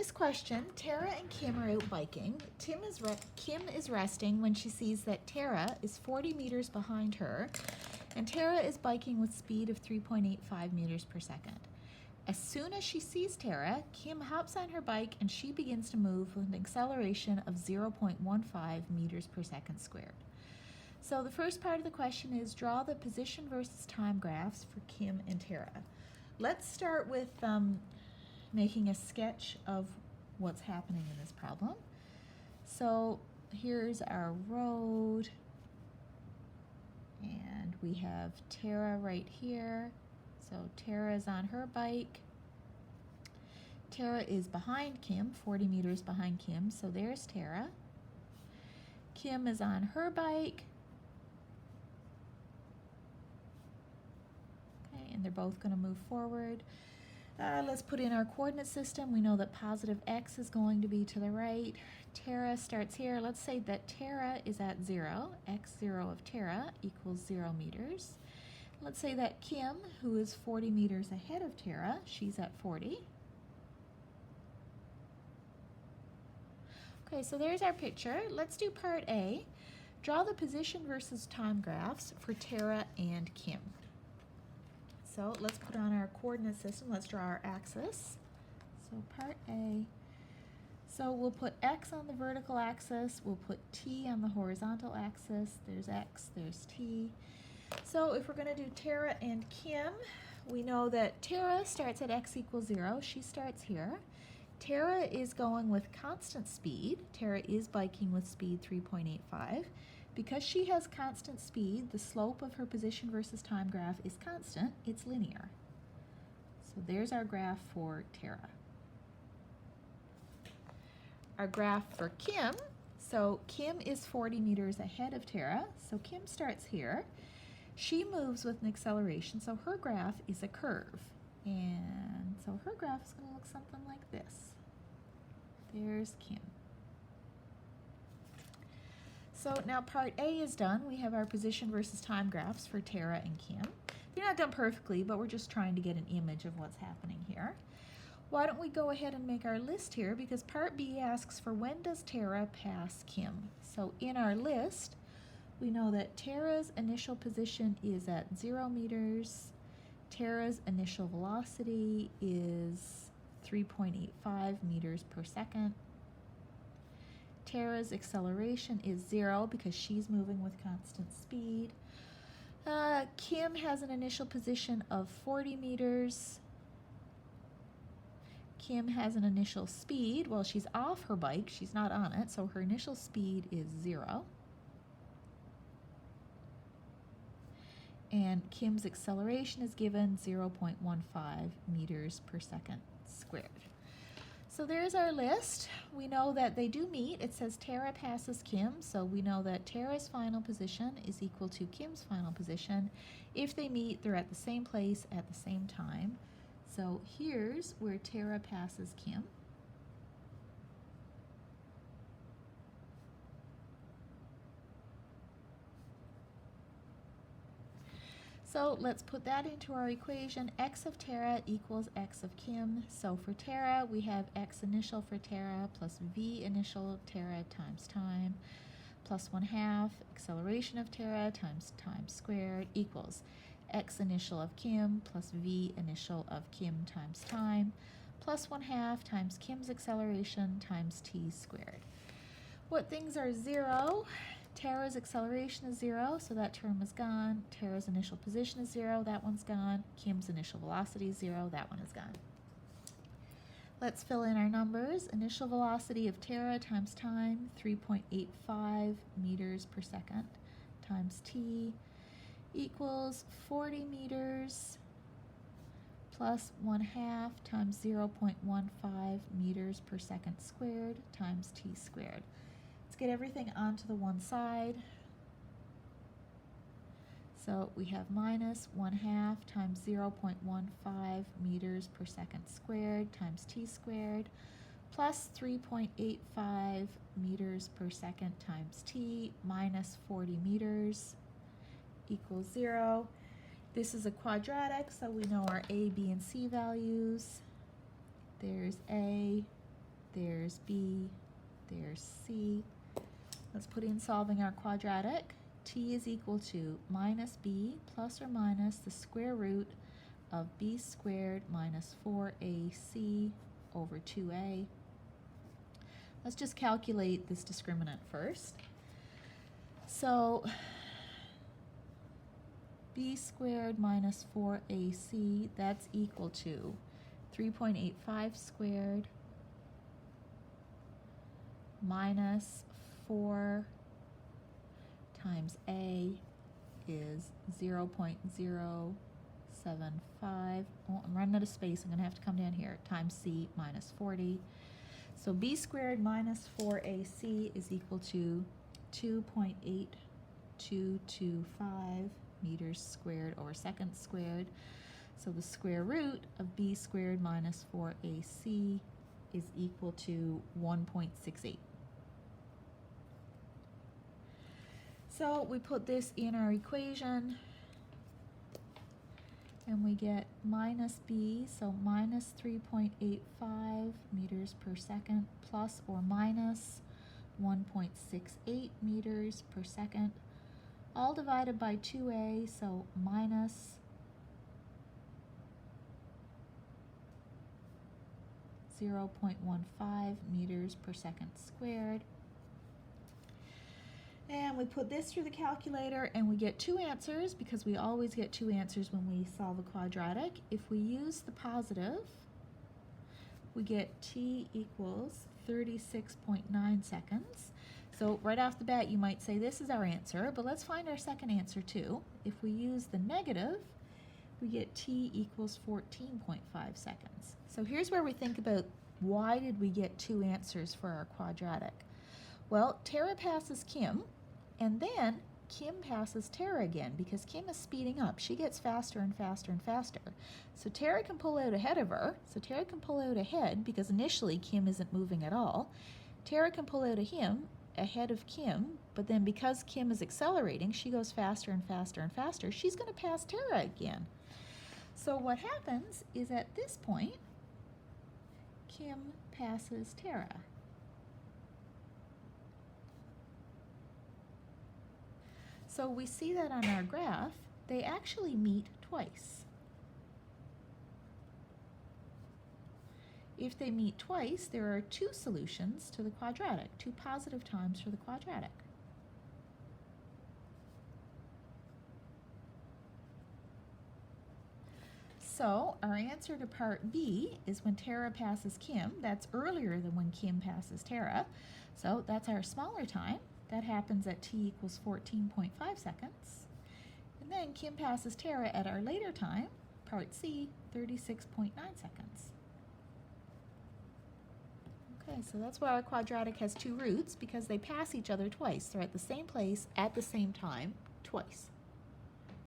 this question, Tara and Kim are out biking. Kim is resting when she sees that Tara is 40 meters behind her, and Tara is biking with speed of 3.85 meters per second. As soon as she sees Tara, Kim hops on her bike and she begins to move with an acceleration of 0.15 meters per second squared. So the first part of the question is draw the position versus time graphs for Kim and Tara. Let's start with making a sketch of what's happening in this problem. So here's our road, and we have Tara right here. So Tara is on her bike. Tara is behind Kim, 40 meters behind Kim, so there's Tara. Kim is on her bike. Okay, and they're both going to move forward. Let's put in our coordinate system. We know that positive x is going to be to the right. Tara starts here. Let's say that Tara is at 0. x0 of Tara equals 0 meters. Let's say that Kim, who is 40 meters ahead of Tara, she's at 40. Okay, so there's our picture. Let's do part A. Draw the position versus time graphs for Tara and Kim. So let's put on our coordinate system. Let's draw our axis. So part A. So we'll put x on the vertical axis. We'll put t on the horizontal axis. There's x, there's t. So if we're going to do Tara and Kim, we know that Tara starts at x equals 0. She starts here. Tara is going with constant speed. Tara is biking with speed 3.85. Because she has constant speed, the slope of her position versus time graph is constant. It's linear. So there's our graph for Tara. Our graph for Kim. So Kim is 40 meters ahead of Tara. So Kim starts here. She moves with an acceleration, so her graph is a curve. And so her graph is going to look something like this. There's Kim. So now part A is done. We have our position versus time graphs for Tara and Kim. They're not done perfectly, but we're just trying to get an image of what's happening here. Why don't we go ahead and make our list here, because part B asks for when does Tara pass Kim. So in our list, we know that Tara's initial position is at 0 meters. Tara's initial velocity is 3.85 meters per second. Tara's acceleration is 0 because she's moving with constant speed. Kim has an initial position of 40 meters. Kim has an initial speed. Well, she's off her bike. She's not on it, so her initial speed is 0. And Kim's acceleration is given 0.15 meters per second squared. So there's our list. We know that they do meet. It says Tara passes Kim, so we know that Tara's final position is equal to Kim's final position. If they meet, they're at the same place at the same time. So here's where Tara passes Kim. So let's put that into our equation. X of Tara equals x of Kim. So for Tara, we have x initial for Tara plus v initial of Tara times time plus 1/2 acceleration of Tara times time squared equals x initial of Kim plus v initial of Kim times time plus 1/2 times Kim's acceleration times t squared. What things are 0? Tara's acceleration is 0, so that term is gone. Tara's initial position is 0, that one's gone. Kim's initial velocity is 0, that one is gone. Let's fill in our numbers. Initial velocity of Tara times time, 3.85 meters per second times t equals 40 meters plus 1/2 times 0.15 meters per second squared times t squared. Let's get everything onto the one side. So we have minus 1/2 times 0.15 meters per second squared times t squared plus 3.85 meters per second times t minus 40 meters equals 0. This is a quadratic, so we know our a, b, and c values. There's a, there's B, there's C. Let's put in solving our quadratic. T is equal to minus B plus or minus the square root of B squared minus 4AC over 2A. Let's just calculate this discriminant first. So B squared minus 4AC, that's equal to 3.85 squared minus 4 times A is 0.075. Oh, I'm running out of space. I'm going to have to come down here. Times C minus 40. So B squared minus 4AC is equal to 2.8225 meters squared over seconds squared. So the square root of B squared minus 4AC is equal to 1.68. So we put this in our equation and we get minus B, so minus 3.85 meters per second plus or minus 1.68 meters per second, all divided by 2A, so minus 0.15 meters per second squared. And we put this through the calculator and we get two answers, because we always get two answers when we solve a quadratic. If we use the positive, we get T equals 36.9 seconds. So right off the bat you might say this is our answer, but let's find our second answer too. If we use the negative, we get T equals 14.5 seconds. So here's where we think about why did we get two answers for our quadratic. Well, Terra passes Kim, and then Kim passes Terra again, because Kim is speeding up. She gets faster and faster and faster. So Terra can pull out ahead of her. So Terra can pull out ahead, because initially Kim isn't moving at all. Terra can pull out ahead of Kim, but then because Kim is accelerating, she goes faster and faster and faster. She's going to pass Terra again. So what happens is at this point, Kim passes Terra. So we see that on our graph, they actually meet twice. If they meet twice, there are two solutions to the quadratic, two positive times for the quadratic. So our answer to part B is when Terra passes Kim. That's earlier than when Kim passes Terra. So that's our smaller time. That happens at T equals 14.5 seconds. And then Kim passes Terra at our later time, part C, 36.9 seconds. Okay, so that's why our quadratic has two roots, because they pass each other twice. They're at the same place at the same time twice.